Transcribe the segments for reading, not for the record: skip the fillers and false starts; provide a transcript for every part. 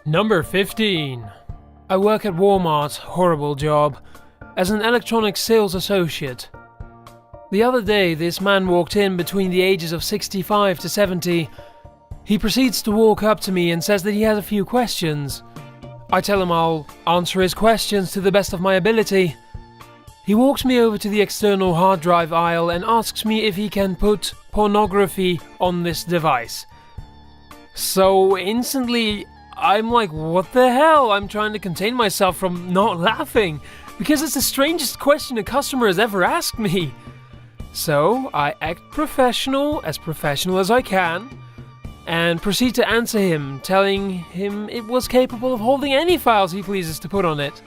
Number 15. I work at Walmart, horrible job, as an electronics sales associate. The other day, this man walked in between the ages of 65 to 70. He proceeds to walk up to me and says that he has a few questions. I tell him I'll answer his questions to the best of my ability. He walks me over to the external hard drive aisle and asks me if he can put pornography on this device. So instantly, I'm like, what the hell? I'm trying to contain myself from not laughing, because it's the strangest question a customer has ever asked me. So I act professional as I can, and proceed to answer him, telling him it was capable of holding any files he pleases to put on it.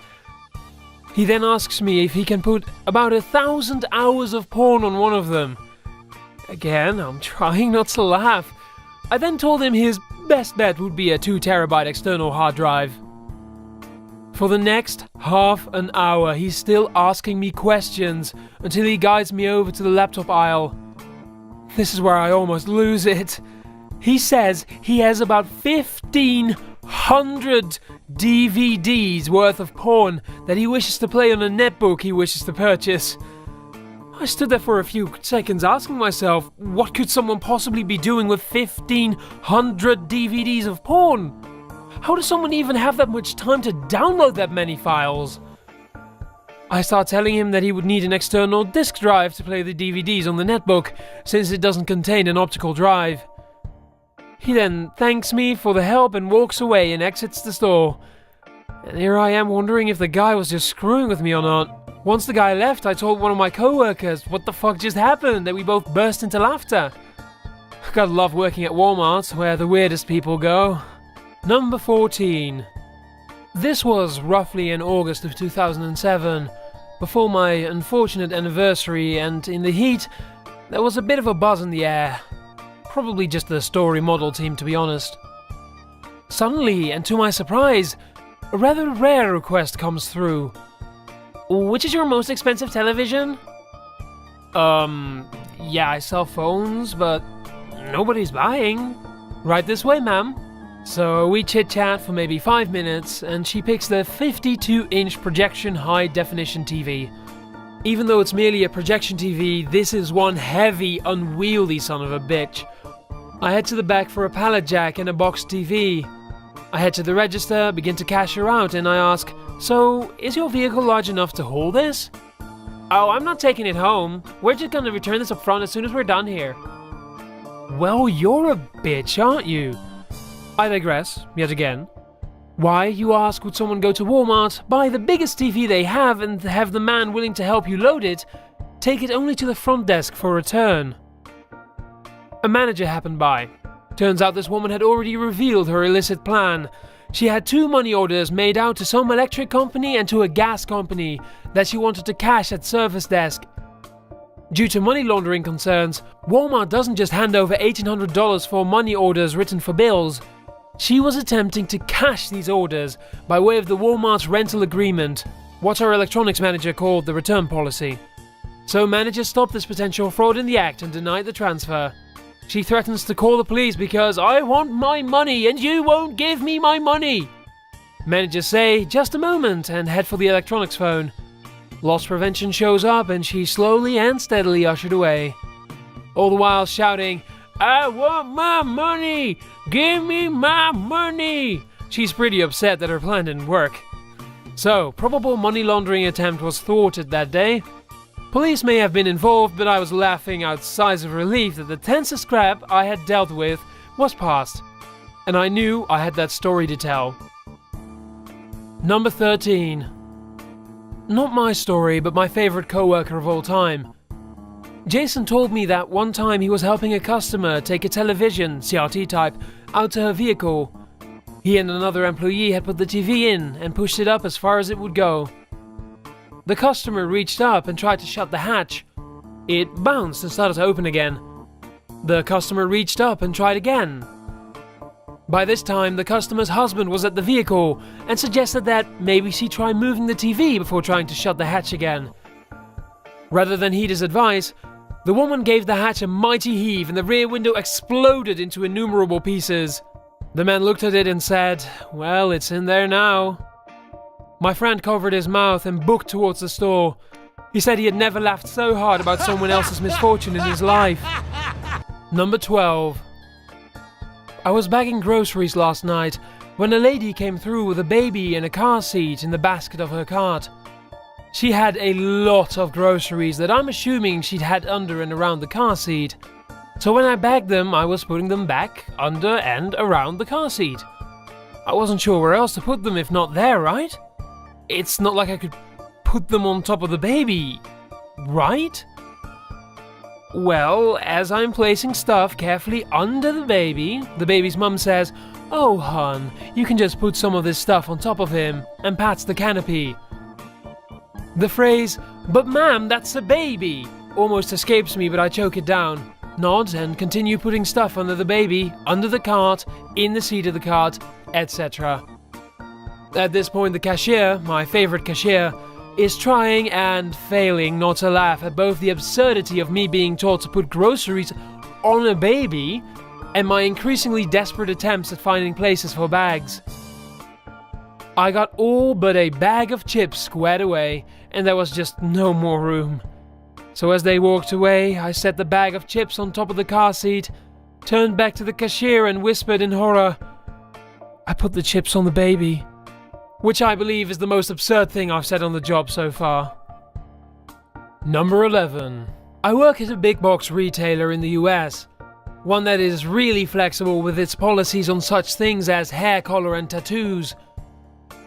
He then asks me if he can put about 1,000 hours of porn on one of them. Again, I'm trying not to laugh. I then told him his best bet would be a 2 terabyte external hard drive. For the next half an hour, he's still asking me questions until he guides me over to the laptop aisle. This is where I almost lose it. He says he has about 1,500 DVDs worth of porn that he wishes to play on a netbook he wishes to purchase. I stood there for a few seconds asking myself, what could someone possibly be doing with 1,500 DVDs of porn? How does someone even have that much time to download that many files? I start telling him that he would need an external disk drive to play the DVDs on the netbook, since it doesn't contain an optical drive. He then thanks me for the help and walks away and exits the store. And here I am wondering if the guy was just screwing with me or not. Once the guy left, I told one of my co-workers what the fuck just happened, and we both burst into laughter. Gotta love working at Walmart, where the weirdest people go. Number 14. This was roughly in August of 2007, before my unfortunate anniversary, and in the heat, there was a bit of a buzz in the air. Probably just the story model team, to be honest. Suddenly, and to my surprise, a rather rare request comes through. Which is your most expensive television? Yeah, I sell phones, but nobody's buying. Right this way, ma'am. So we chit-chat for maybe 5 minutes, and she picks the 52-inch projection high-definition TV. Even though it's merely a projection TV, this is one heavy, unwieldy son of a bitch. I head to the back for a pallet jack and a box TV. I head to the register, begin to cash her out, and I ask, so, is your vehicle large enough to hold this? Oh, I'm not taking it home. We're just gonna return this up front as soon as we're done here. Well, you're a bitch, aren't you? I digress, yet again. Why, you ask, would someone go to Walmart, buy the biggest TV they have, and have the man willing to help you load it, take it only to the front desk for return? A manager happened by. Turns out this woman had already revealed her illicit plan. She had 2 money orders made out to some electric company and to a gas company that she wanted to cash at service desk. Due to money laundering concerns, Walmart doesn't just hand over $1,800 for money orders written for bills. She was attempting to cash these orders by way of the Walmart's rental agreement, what our electronics manager called the return policy. So manager stopped this potential fraud in the act and denied the transfer. She threatens to call the police because I want my money and you won't give me my money. Managers say, just a moment, and head for the electronics phone. Loss prevention shows up and she's slowly and steadily ushered away. All the while shouting, I want my money! Give me my money! She's pretty upset that her plan didn't work. So, probable money laundering attempt was thwarted that day. Police may have been involved, but I was laughing out sighs of relief that the tensest scrap I had dealt with was past. And I knew I had that story to tell. Number 13. Not my story, but my favorite coworker of all time. Jason told me that one time he was helping a customer take a television, CRT type, out to her vehicle. He and another employee had put the TV in and pushed it up as far as it would go. The customer reached up and tried to shut the hatch. It bounced and started to open again. The customer reached up and tried again. By this time, the customer's husband was at the vehicle and suggested that maybe she try moving the TV before trying to shut the hatch again. Rather than heed his advice, the woman gave the hatch a mighty heave and the rear window exploded into innumerable pieces. The man looked at it and said, "Well, it's in there now." My friend covered his mouth and booked towards the store. He said he had never laughed so hard about someone else's misfortune in his life. Number 12. I was bagging groceries last night when a lady came through with a baby in a car seat in the basket of her cart. She had a lot of groceries that I'm assuming she'd had under and around the car seat. So when I bagged them, I was putting them back, under and around the car seat. I wasn't sure where else to put them if not there, right? It's not like I could put them on top of the baby, right? Well, as I'm placing stuff carefully under the baby's mum says, "Oh, hon, you can just put some of this stuff on top of him," and pats the canopy. The phrase, "But ma'am, that's a baby," almost escapes me, but I choke it down, nod, and continue putting stuff under the baby, under the cart, in the seat of the cart, etc. At this point, the cashier, my favorite cashier, is trying and failing not to laugh at both the absurdity of me being told to put groceries on a baby and my increasingly desperate attempts at finding places for bags. I got all but a bag of chips squared away, and there was just no more room. So as they walked away, I set the bag of chips on top of the car seat, turned back to the cashier and whispered in horror, "I put the chips on the baby." Which I believe is the most absurd thing I've said on the job so far. Number 11. I work at a big box retailer in the US. One that is really flexible with its policies on such things as hair color and tattoos.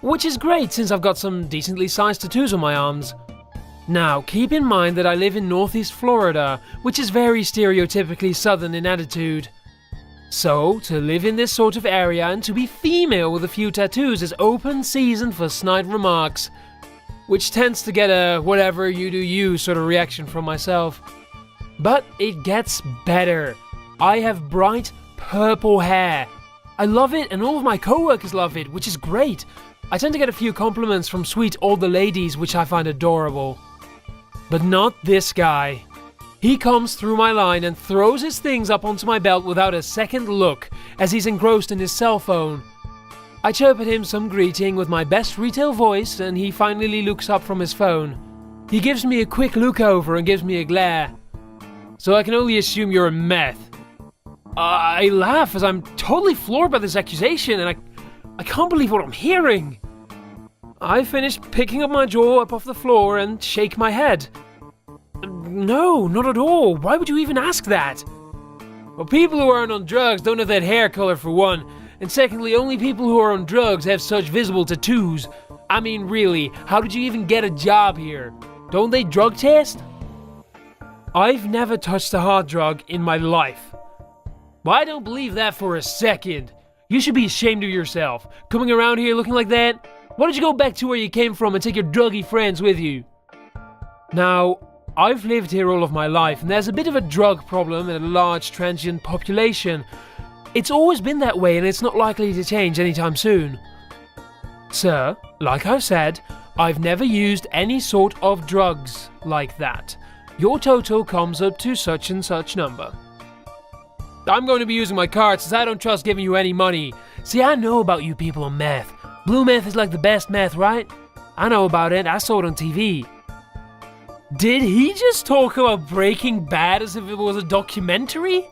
Which is great since I've got some decently sized tattoos on my arms. Now, keep in mind that I live in Northeast Florida, which is very stereotypically southern in attitude. So, to live in this sort of area and to be female with a few tattoos is open season for snide remarks, which tends to get a whatever you do you sort of reaction from myself. But it gets better. I have bright purple hair. I love it and all of my co-workers love it, which is great. I tend to get a few compliments from sweet older ladies, which I find adorable. But not this guy. He comes through my line and throws his things up onto my belt without a second look, as he's engrossed in his cell phone. I chirp at him some greeting with my best retail voice, and he finally looks up from his phone. He gives me a quick look over and gives me a glare. "So I can only assume you're a meth." I laugh as I'm totally floored by this accusation, and I can't believe what I'm hearing. I finish picking up my jaw up off the floor and shake my head. "No, not at all. Why would you even ask that?" "Well, people who aren't on drugs don't have that hair color for one, and secondly, only people who are on drugs have such visible tattoos. I mean, really, how did you even get a job here? Don't they drug test?" I've never touched a hard drug in my life. Well, I don't believe that for a second. You should be ashamed of yourself, coming around here looking like that. Why don't you go back to where you came from and take your druggy friends with you? Now, I've lived here all of my life, and there's a bit of a drug problem in a large transient population. It's always been that way, and it's not likely to change anytime soon. Sir, like I've said, I've never used any sort of drugs like that. Your total comes up to such and such number. I'm going to be using my card since I don't trust giving you any money. See, I know about you people on meth. Blue meth is like the best meth, right? I know about it. I saw it on TV. Did he just talk about Breaking Bad as if it was a documentary?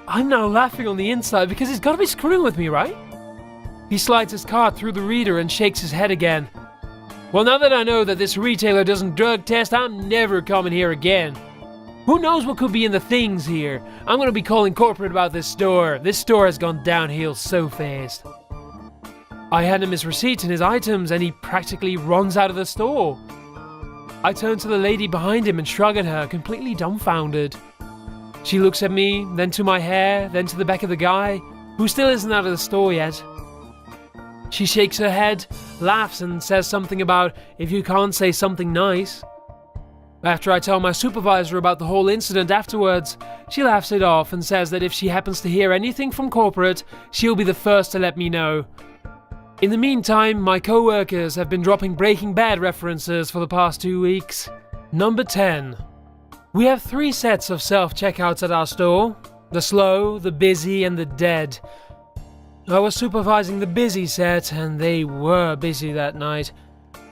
I'm now laughing on the inside because he's got to be screwing with me, right? He slides his card through the reader and shakes his head again. Well, now that I know that this retailer doesn't drug test, I'm never coming here again. Who knows what could be in the things here? I'm going to be calling corporate about this store. This store has gone downhill so fast. I hand him his receipt and his items, and he practically runs out of the store. I turn to the lady behind him and shrug at her, completely dumbfounded. She looks at me, then to my hair, then to the back of the guy, who still isn't out of the store yet. She shakes her head, laughs, and says something about, "If you can't say something nice." After I tell my supervisor about the whole incident afterwards, she laughs it off and says that if she happens to hear anything from corporate, she'll be the first to let me know. In the meantime, my co-workers have been dropping Breaking Bad references for the past 2 weeks. Number 10. We have 3 sets of self-checkouts at our store. The slow, the busy, and the dead. I was supervising the busy set, and they were busy that night,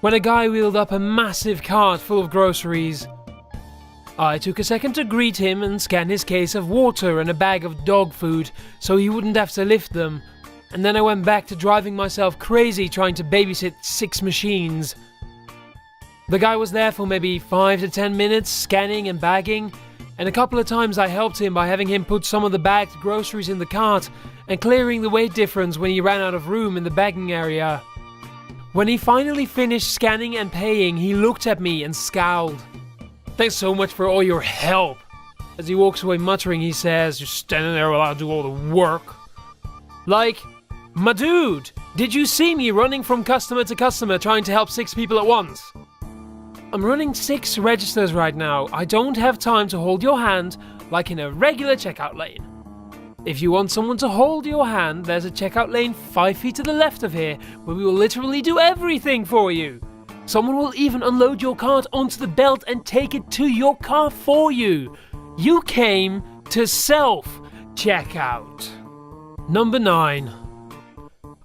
when a guy wheeled up a massive cart full of groceries. I took a second to greet him and scan his case of water and a bag of dog food so he wouldn't have to lift them, and then I went back to driving myself crazy trying to babysit 6 machines. The guy was there for maybe 5 to 10 minutes, scanning and bagging, and a couple of times I helped him by having him put some of the bagged groceries in the cart and clearing the weight difference when he ran out of room in the bagging area. When he finally finished scanning and paying, he looked at me and scowled. "Thanks so much for all your help." As he walks away muttering, he says, "You're standing there while I do all the work." Like, my dude, did you see me running from customer to customer trying to help 6 people at once? I'm running 6 registers right now. I don't have time to hold your hand like in a regular checkout lane. If you want someone to hold your hand, there's a checkout lane 5 feet to the left of here where we will literally do everything for you. Someone will even unload your cart onto the belt and take it to your car for you. You came to self-checkout. Number 9.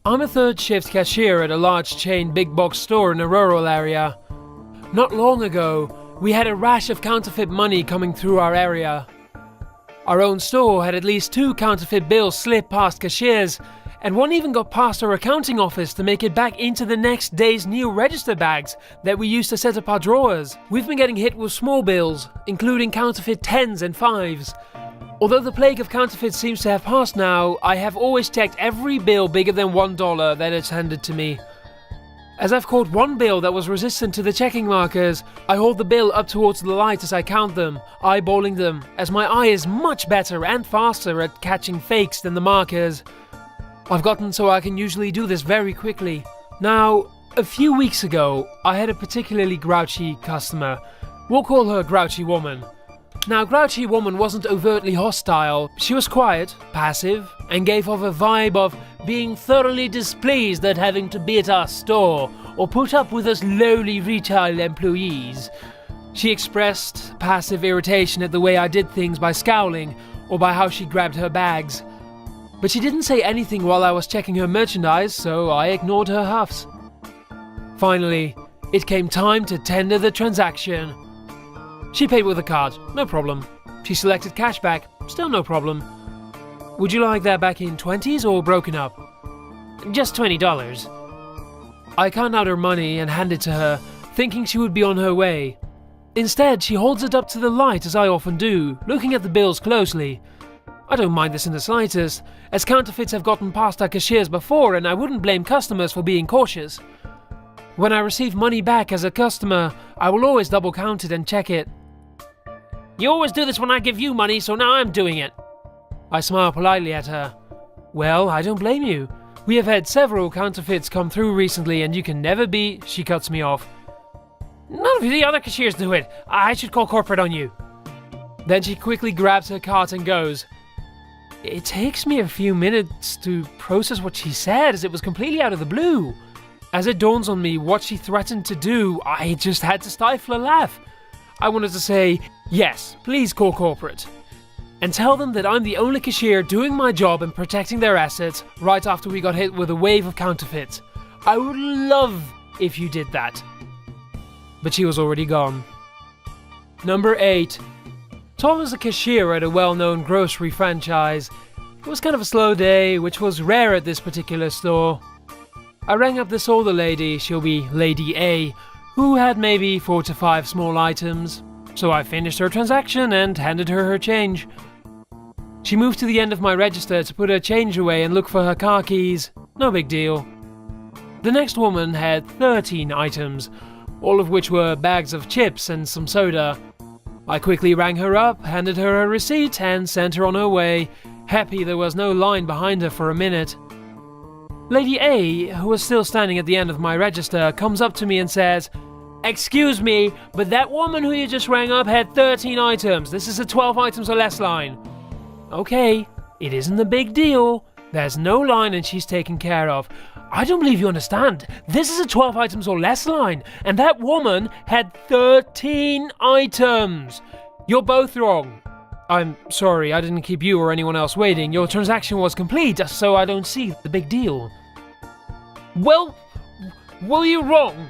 I'm a 3rd shift cashier at a large chain big box store in a rural area. Not long ago, we had a rash of counterfeit money coming through our area. Our own store had at least 2 counterfeit bills slip past cashiers, and one even got past our accounting office to make it back into the next day's new register bags that we used to set up our drawers. We've been getting hit with small bills, including counterfeit 10s and 5s. Although the plague of counterfeits seems to have passed now, I have always checked every bill bigger than $1 that is handed to me. As I've caught one bill that was resistant to the checking markers, I hold the bill up towards the light as I count them, eyeballing them, as my eye is much better and faster at catching fakes than the markers. I've gotten so I can usually do this very quickly. Now, a few weeks ago, I had a particularly grouchy customer. We'll call her Grouchy Woman. Now, Grouchy Woman wasn't overtly hostile. She was quiet, passive, and gave off a vibe of being thoroughly displeased at having to be at our store or put up with us lowly retail employees. She expressed passive irritation at the way I did things by scowling or by how she grabbed her bags. But she didn't say anything while I was checking her merchandise, so I ignored her huffs. Finally, it came time to tender the transaction. She paid with a card, no problem. She selected cashback, still no problem. Would you like that back in 20s or broken up? Just $20. I count out her money and hand it to her, thinking she would be on her way. Instead, she holds it up to the light as I often do, looking at the bills closely. I don't mind this in the slightest, as counterfeits have gotten past our cashiers before and I wouldn't blame customers for being cautious. When I receive money back as a customer, I will always double count it and check it. You always do this when I give you money, so now I'm doing it. I smile politely at her. Well, I don't blame you. We have had several counterfeits come through recently and you can never be... She cuts me off. None of the other cashiers do it. I should call corporate on you. Then she quickly grabs her cart and goes. It takes me a few minutes to process what she said as it was completely out of the blue. As it dawns on me what she threatened to do, I just had to stifle a laugh. I wanted to say, yes, please call corporate. And tell them that I'm the only cashier doing my job and protecting their assets right after we got hit with a wave of counterfeits. I would love if you did that. But she was already gone. Number 8. Tom is a cashier at a well-known grocery franchise. It was kind of a slow day, which was rare at this particular store. I rang up this older lady, she'll be Lady A, who had maybe 4 to 5 small items. So I finished her transaction and handed her her change. She moved to the end of my register to put her change away and look for her car keys. No big deal. The next woman had 13 items, all of which were bags of chips and some soda. I quickly rang her up, handed her a receipt, and sent her on her way, happy there was no line behind her for a minute. Lady A, who was still standing at the end of my register, comes up to me and says, "Excuse me, but that woman who you just rang up had 13 items. This is a 12 items or less line." Okay, it isn't a big deal. There's no line and she's taken care of. I don't believe you understand. This is a 12 items or less line, and that woman had 13 items. You're both wrong. I'm sorry, I didn't keep you or anyone else waiting. Your transaction was complete, so I don't see the big deal. Well, you're wrong.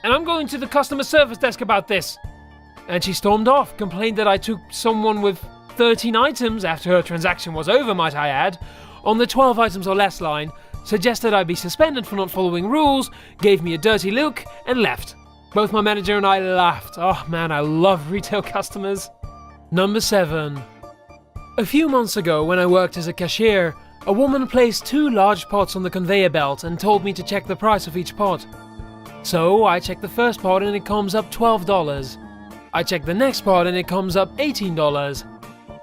And I'm going to the customer service desk about this. And she stormed off, complained that I took someone with 13 items after her transaction was over, might I add, on the 12 items or less line, suggested I be suspended for not following rules, gave me a dirty look, and left. Both my manager and I laughed. Oh man, I love retail customers. Number 7. A few months ago, when I worked as a cashier, a woman placed 2 large pots on the conveyor belt and told me to check the price of each pot. So I checked the first pot and it comes up $12. I checked the next pot and it comes up $18.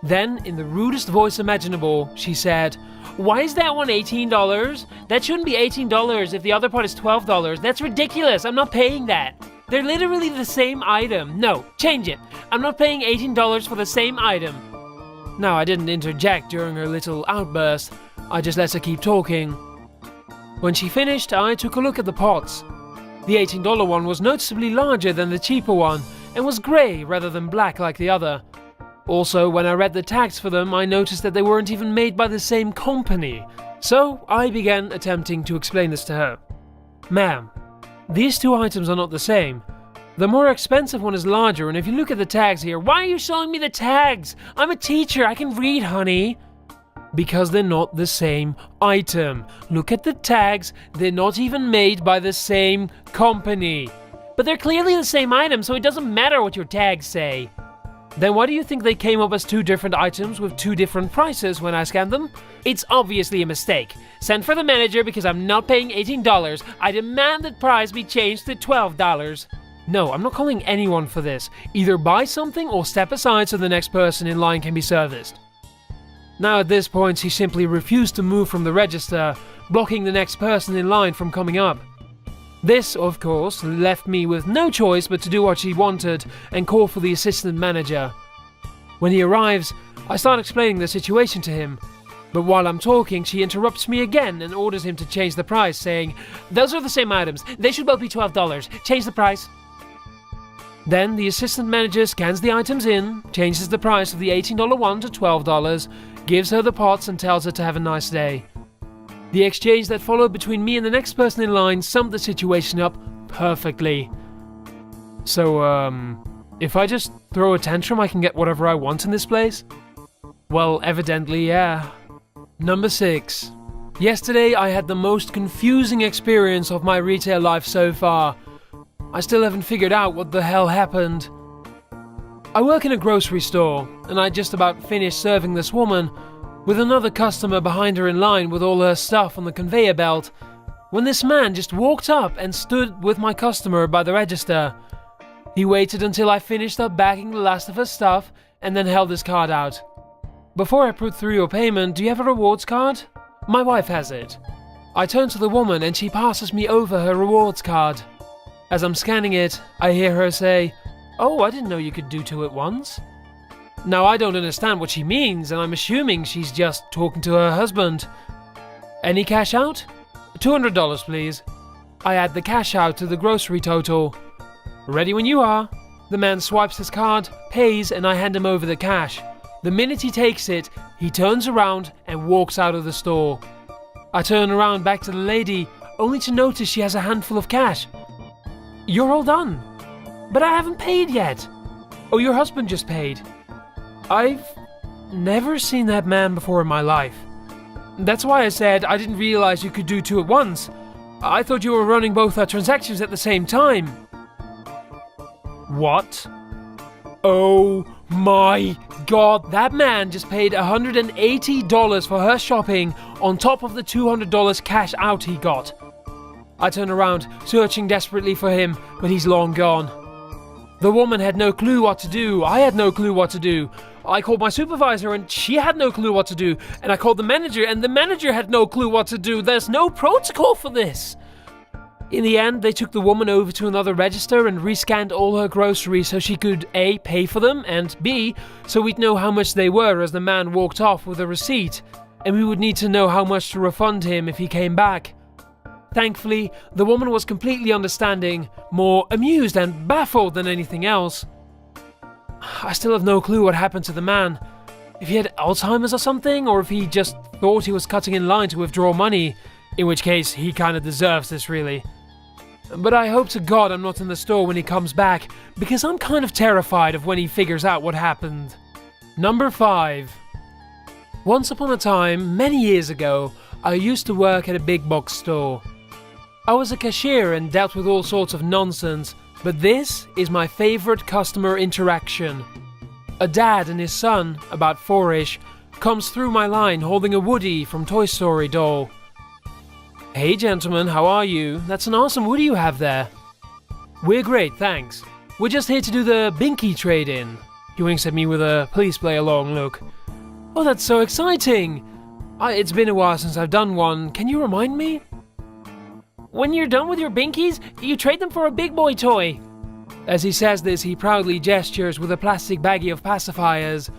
Then, in the rudest voice imaginable, she said, "Why is that one $18? That shouldn't be $18 if the other pot is $12. That's ridiculous. I'm not paying that. They're literally the same item. No, change it. I'm not paying $18 for the same item." Now, I didn't interject during her little outburst. I just let her keep talking. When she finished, I took a look at the pots. The $18 one was noticeably larger than the cheaper one and was grey rather than black like the other. Also, when I read the tags for them, I noticed that they weren't even made by the same company. So, I began attempting to explain this to her. "Ma'am, these 2 items are not the same. The more expensive one is larger, and if you look at the tags here..." "Why are you showing me the tags? I'm a teacher, I can read, honey." "Because they're not the same item. Look at the tags, they're not even made by the same company." "But they're clearly the same item, so it doesn't matter what your tags say." "Then why do you think they came up as 2 different items with 2 different prices when I scanned them?" "It's obviously a mistake. Send for the manager because I'm not paying $18. I demand that price be changed to $12. "No, I'm not calling anyone for this. Either buy something or step aside so the next person in line can be serviced." Now at this point, she simply refused to move from the register, blocking the next person in line from coming up. This, of course, left me with no choice but to do what she wanted and call for the assistant manager. When he arrives, I start explaining the situation to him. But while I'm talking, she interrupts me again and orders him to change the price, saying, "Those are the same items. They should both be $12. Change the price." Then the assistant manager scans the items in, changes the price of the $18 one to $12, gives her the pots and tells her to have a nice day. The exchange that followed between me and the next person in line summed the situation up perfectly. So, if I just throw a tantrum, I can get whatever I want in this place? Well, evidently, yeah. Number 6. Yesterday I had the most confusing experience of my retail life so far. I still haven't figured out what the hell happened. I work in a grocery store, and I just about finished serving this woman, with another customer behind her in line with all her stuff on the conveyor belt, when this man just walked up and stood with my customer by the register. He waited until I finished up bagging the last of her stuff and then held his card out. "Before I put through your payment, do you have a rewards card?" "My wife has it." I turn to the woman and she passes me over her rewards card. As I'm scanning it, I hear her say, "Oh, I didn't know you could do 2 at once." Now, I don't understand what she means, and I'm assuming she's just talking to her husband. "Any cash out?" $200, please." I add the cash out to the grocery total. "Ready when you are." The man swipes his card, pays, and I hand him over the cash. The minute he takes it, he turns around and walks out of the store. I turn around back to the lady, only to notice she has a handful of cash. "You're all done." "But I haven't paid yet." "Oh, your husband just paid." I've never seen that man before in my life. That's why I said I didn't realize you could do 2 at once. I thought you were running both our transactions at the same time. What? Oh my god, that man just paid $180 for her shopping on top of the $200 cash out he got. I turn around, searching desperately for him, but he's long gone. The woman had no clue what to do. I had no clue what to do. I called my supervisor and she had no clue what to do. And I called the manager and the manager had no clue what to do. There's no protocol for this. In the end, they took the woman over to another register and rescanned all her groceries so she could A, pay for them, and B, so we'd know how much they were as the man walked off with a receipt, and we would need to know how much to refund him if he came back. Thankfully, the woman was completely understanding, more amused and baffled than anything else. I still have no clue what happened to the man. if he had Alzheimer's or something, or if he just thought he was cutting in line to withdraw money, in which case he kinda deserves this really. But I hope to God I'm not in the store when he comes back, because I'm kind of terrified of when he figures out what happened. Number 5. Once upon a time, many years ago, I used to work at a big box store. I was a cashier and dealt with all sorts of nonsense, but this is my favorite customer interaction. A dad and his son, about 4-ish, comes through my line holding a Woody from Toy Story doll. "Hey gentlemen, how are you? That's an awesome Woody you have there." "We're great, thanks. We're just here to do the Binky trade-in." He winks at me with a please play along look. "Oh, that's so exciting! It's been a while since I've done one. Can you remind me?" "When you're done with your Binkies, you trade them for a big boy toy." As he says this, he proudly gestures with a plastic baggie of pacifiers.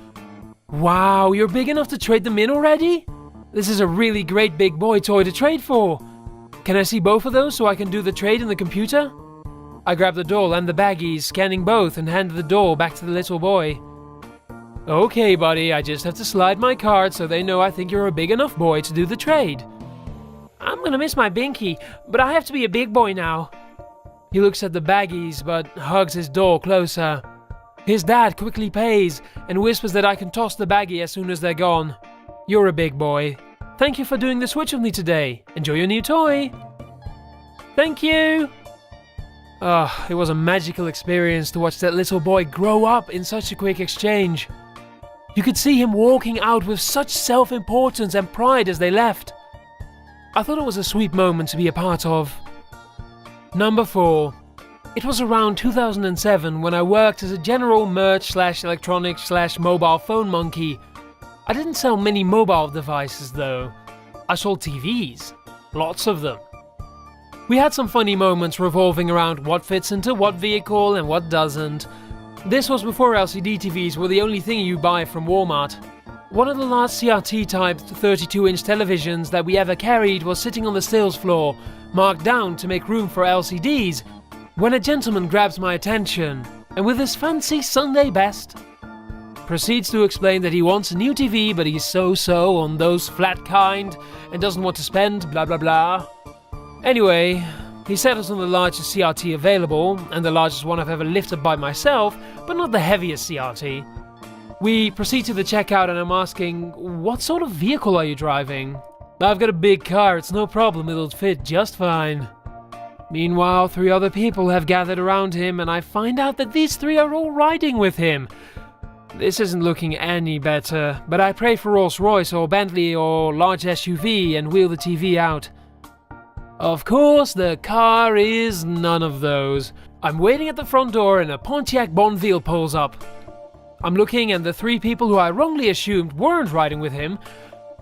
"Wow, you're big enough to trade them in already? This is a really great big boy toy to trade for. Can I see both of those so I can do the trade in the computer?" I grab the doll and the baggies, scanning both, and hand the doll back to the little boy. "Okay, buddy, I just have to slide my card so they know I think you're a big enough boy to do the trade." "I'm gonna miss my Binky, but I have to be a big boy now." He looks at the baggies, but hugs his doll closer. His dad quickly pays and whispers that I can toss the baggie as soon as they're gone. "You're a big boy. Thank you for doing the switch with me today. Enjoy your new toy." "Thank you." It was a magical experience to watch that little boy grow up in such a quick exchange. You could see him walking out with such self-importance and pride as they left. I thought it was a sweet moment to be a part of. Number 4. It was around 2007 when I worked as a general merch/electronics/mobile phone monkey. I didn't sell many mobile devices though. I sold TVs. Lots of them. We had some funny moments revolving around what fits into what vehicle and what doesn't. This was before LCD TVs were the only thing you buy from Walmart. One of the last CRT-type 32-inch televisions that we ever carried was sitting on the sales floor, marked down to make room for LCDs, when a gentleman grabs my attention, and with his fancy Sunday best, proceeds to explain that he wants a new TV but he's so-so on those flat kind and doesn't want to spend blah blah blah. Anyway, he settles on the largest CRT available, and the largest one I've ever lifted by myself, but not the heaviest CRT. We proceed to the checkout and I'm asking, "What sort of vehicle are you driving?" "I've got a big car, it's no problem, it'll fit just fine." Meanwhile, 3 other people have gathered around him and I find out that these 3 are all riding with him. This isn't looking any better, but I pray for Rolls-Royce or Bentley or large SUV and wheel the TV out. Of course, the car is none of those. I'm waiting at the front door and a Pontiac Bonneville pulls up. I'm looking and the 3 people who I wrongly assumed weren't riding with him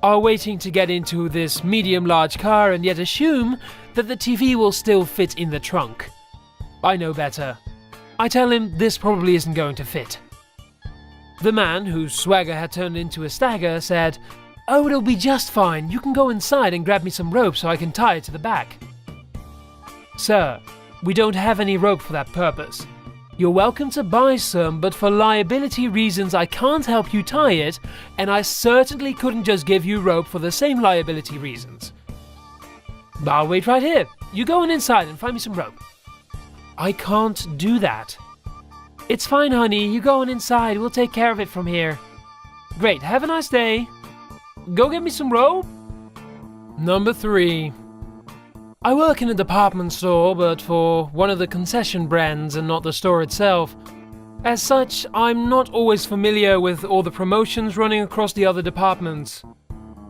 are waiting to get into this medium-large car and yet assume that the TV will still fit in the trunk. I know better. I tell him this probably isn't going to fit. The man, whose swagger had turned into a stagger, said, "Oh, it'll be just fine. You can go inside and grab me some rope so I can tie it to the back." "Sir, we don't have any rope for that purpose. You're welcome to buy some, but for liability reasons I can't help you tie it, and I certainly couldn't just give you rope for the same liability reasons." "I'll wait right here. You go on inside and find me some rope." "I can't do that." "It's fine, honey. You go on inside. We'll take care of it from here." "Great. Have a nice day." "Go get me some rope." Number 3. I work in a department store, but for one of the concession brands and not the store itself. As such, I'm not always familiar with all the promotions running across the other departments.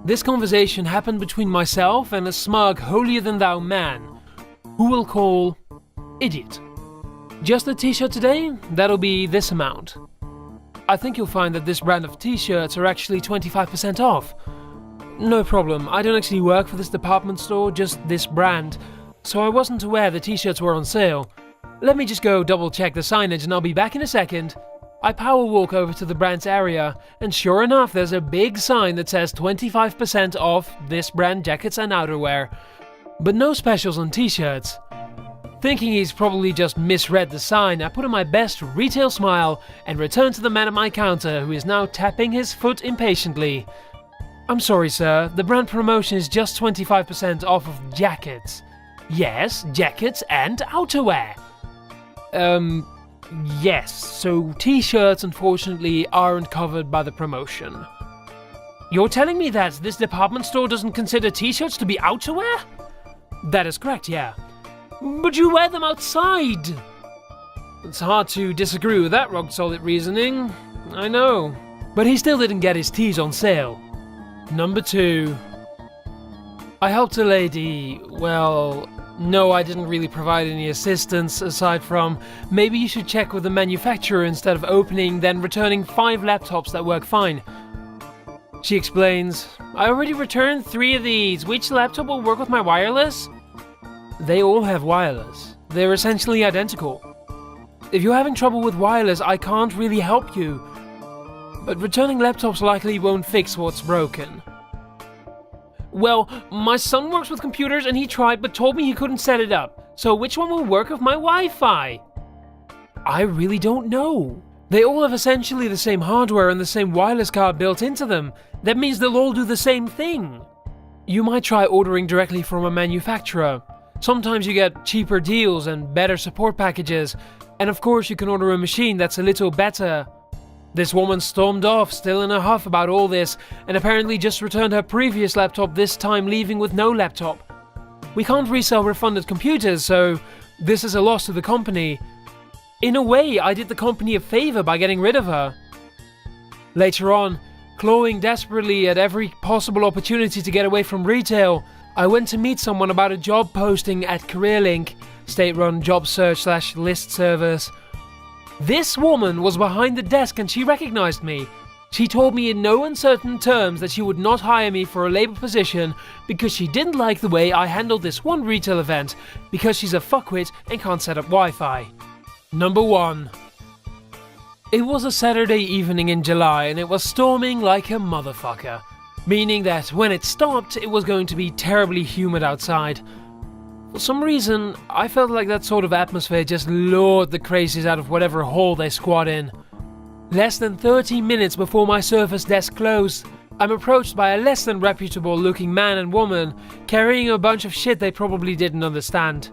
This conversation happened between myself and a smug, holier-than-thou man, who we'll call Idiot. "Just a t-shirt today? That'll be this amount." I think you'll find that this brand of t-shirts are actually 25% off. No problem, I don't actually work for this department store, just this brand, so I wasn't aware the t-shirts were on sale. Let me just go double check the signage and I'll be back in a second. I power walk over to the brand's area, and sure enough there's a big sign that says 25% off this brand jackets and outerwear, but no specials on t-shirts. Thinking he's probably just misread the sign, I put on my best retail smile and returned to the man at my counter, who is now tapping his foot impatiently. "I'm sorry, sir. The brand promotion is just 25% off of jackets." "Yes, jackets and outerwear." Yes, so t-shirts unfortunately aren't covered by the promotion." "You're telling me that this department store doesn't consider t-shirts to be outerwear?" "That is correct, yeah." "But you wear them outside!" It's hard to disagree with that rock-solid reasoning, I know. But he still didn't get his tees on sale. Number 2. I helped a lady, well, no, I didn't really provide any assistance aside from maybe you should check with the manufacturer instead of opening then returning 5 laptops that work fine. She explains, "I already returned 3 of these. Which laptop will work with my wireless?" They all have wireless. They're essentially identical. If you're having trouble with wireless, I can't really help you. But returning laptops likely won't fix what's broken. "Well, my son works with computers and he tried but told me he couldn't set it up. So which one will work with my Wi-Fi?" I really don't know. They all have essentially the same hardware and the same wireless card built into them. That means they'll all do the same thing. You might try ordering directly from a manufacturer. Sometimes you get cheaper deals and better support packages. And of course you can order a machine that's a little better. This woman stormed off, still in a huff about all this, and apparently just returned her previous laptop, this time leaving with no laptop. We can't resell refunded computers, so this is a loss to the company. In a way, I did the company a favor by getting rid of her. Later on, clawing desperately at every possible opportunity to get away from retail, I went to meet someone about a job posting at CareerLink, state-run job search/list service. This woman was behind the desk and she recognized me. She told me in no uncertain terms that she would not hire me for a labor position because she didn't like the way I handled this one retail event because she's a fuckwit and can't set up Wi-Fi. Number 1. It was a Saturday evening in July and it was storming like a motherfucker, meaning that when it stopped it was going to be terribly humid outside. For some reason, I felt like that sort of atmosphere just lured the crazies out of whatever hole they squat in. Less than 30 minutes before my Surface desk closed, I'm approached by a less than reputable looking man and woman carrying a bunch of shit they probably didn't understand.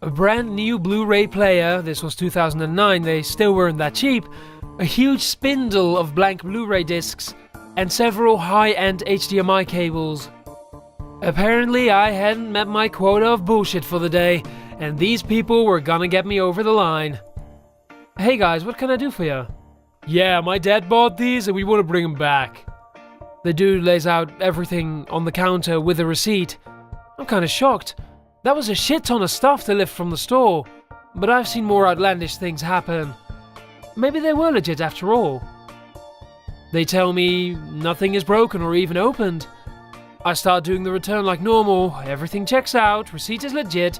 A brand new Blu-ray player, this was 2009, they still weren't that cheap, a huge spindle of blank Blu-ray discs, and several high-end HDMI cables. Apparently, I hadn't met my quota of bullshit for the day, and these people were gonna get me over the line. "Hey guys, what can I do for you?" "Yeah, my dad bought these and we want to bring them back." The dude lays out everything on the counter with a receipt. I'm kinda shocked. That was a shit ton of stuff to lift from the store, but I've seen more outlandish things happen. Maybe they were legit after all. They tell me nothing is broken or even opened. I start doing the return like normal, everything checks out, receipt is legit,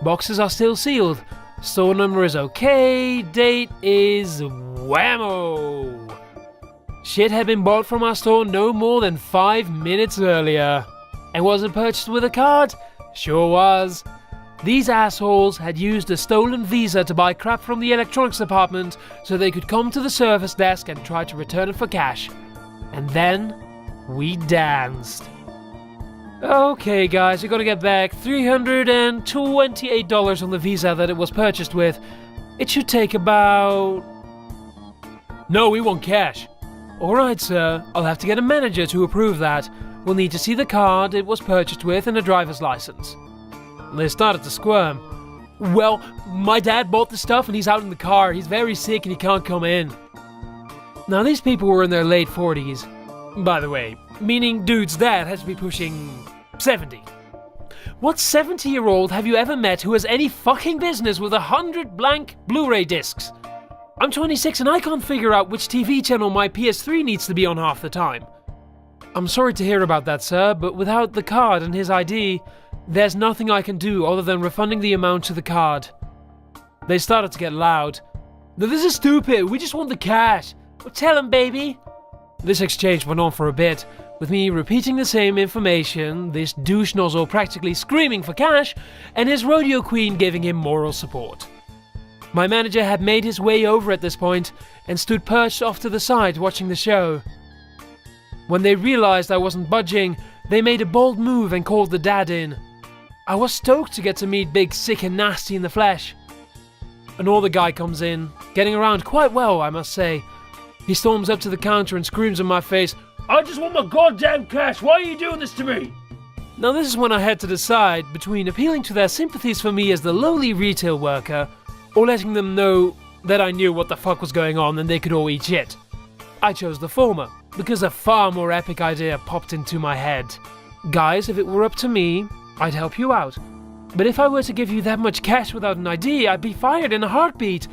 boxes are still sealed, store number is okay, date is whammo. Shit had been bought from our store no more than 5 minutes earlier. And was it purchased with a card? Sure was. These assholes had used a stolen Visa to buy crap from the electronics department so they could come to the service desk and try to return it for cash. And then we danced. Okay guys, we're gonna get back $328 on the Visa that it was purchased with. It should take about... No, we want cash. Alright sir, I'll have to get a manager to approve that. We'll need to see the card it was purchased with and a driver's license. They started to squirm. Well, my dad bought the stuff and he's out in the car. He's very sick and he can't come in. Now these people were in their late 40s. By the way, meaning dude's dad has to be pushing 70. What 70-year-old have you ever met who has any fucking business with 100 blank Blu-ray discs? I'm 26 and I can't figure out which TV channel my PS3 needs to be on half the time. I'm sorry to hear about that, sir, but without the card and his ID, there's nothing I can do other than refunding the amount to the card. They started to get loud. No, this is stupid. We just want the cash. Well, tell him, baby. This exchange went on for a bit, with me repeating the same information, this douche nozzle practically screaming for cash, and his rodeo queen giving him moral support. My manager had made his way over at this point and stood perched off to the side watching the show. When they realized I wasn't budging, they made a bold move and called the dad in. I was stoked to get to meet Big Sick and Nasty in the flesh. Another guy comes in, getting around quite well, I must say. He storms up to the counter and screams in my face, "I just want my goddamn cash, why are you doing this to me?" Now this is when I had to decide between appealing to their sympathies for me as the lowly retail worker, or letting them know that I knew what the fuck was going on and they could all eat shit. I chose the former, because a far more epic idea popped into my head. Guys, if it were up to me, I'd help you out. But if I were to give you that much cash without an ID, I'd be fired in a heartbeat.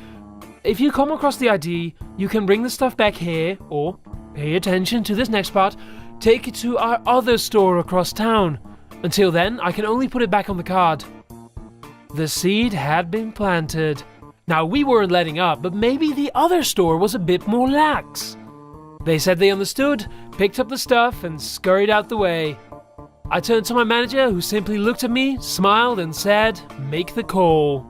If you come across the ID, you can bring the stuff back here, or, pay attention to this next part, take it to our other store across town. Until then, I can only put it back on the card. The seed had been planted. Now, we weren't letting up, but maybe the other store was a bit more lax. They said they understood, picked up the stuff, and scurried out the way. I turned to my manager, who simply looked at me, smiled, and said, "Make the call."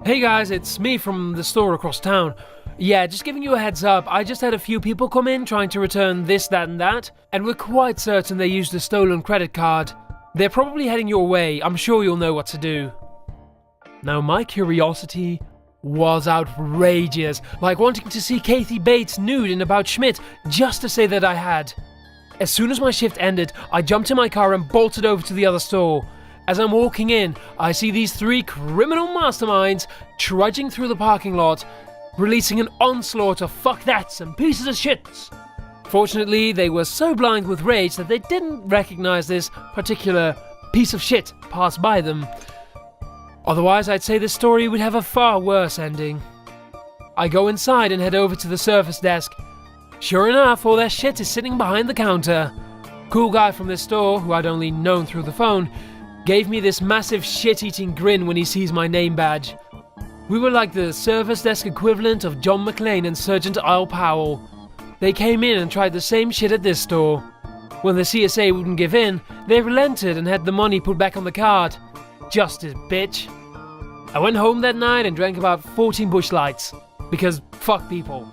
"Hey guys, it's me from the store across town. Yeah, just giving you a heads up, I just had a few people come in trying to return this, that, and that, and we're quite certain they used a stolen credit card. They're probably heading your way, I'm sure you'll know what to do." Now my curiosity was outrageous, like wanting to see Kathy Bates nude in About Schmidt, just to say that I had. As soon as my shift ended, I jumped in my car and bolted over to the other store. As I'm walking in, I see these three criminal masterminds trudging through the parking lot, releasing an onslaught of fuck that's and pieces of shits. Fortunately, they were so blind with rage that they didn't recognize this particular piece of shit pass by them. Otherwise, I'd say this story would have a far worse ending. I go inside and head over to the service desk. Sure enough, all their shit is sitting behind the counter. Cool guy from this store, who I'd only known through the phone, gave me this massive shit-eating grin when he sees my name badge. We were like the service desk equivalent of John McClane and Sergeant Earl Powell. They came in and tried the same shit at this store. When the CSA wouldn't give in, they relented and had the money put back on the card. Justice, bitch. I went home that night and drank about 14 Busch Lights. Because fuck people.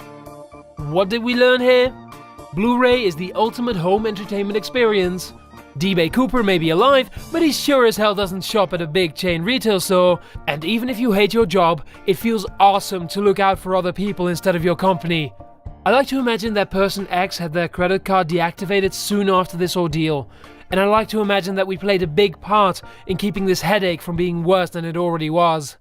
What did we learn here? Blu-ray is the ultimate home entertainment experience. D.B. Cooper may be alive, but he sure as hell doesn't shop at a big chain retail store, and even if you hate your job, it feels awesome to look out for other people instead of your company. I like to imagine that person X had their credit card deactivated soon after this ordeal, and I like to imagine that we played a big part in keeping this headache from being worse than it already was.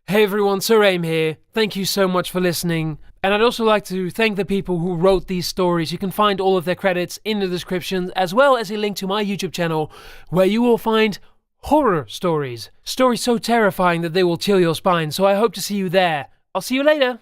Hey everyone, Sir Aim here. Thank you so much for listening. And I'd also like to thank the people who wrote these stories. You can find all of their credits in the description, as well as a link to my YouTube channel, where you will find horror stories. Stories so terrifying that they will chill your spine, so I hope to see you there. I'll see you later.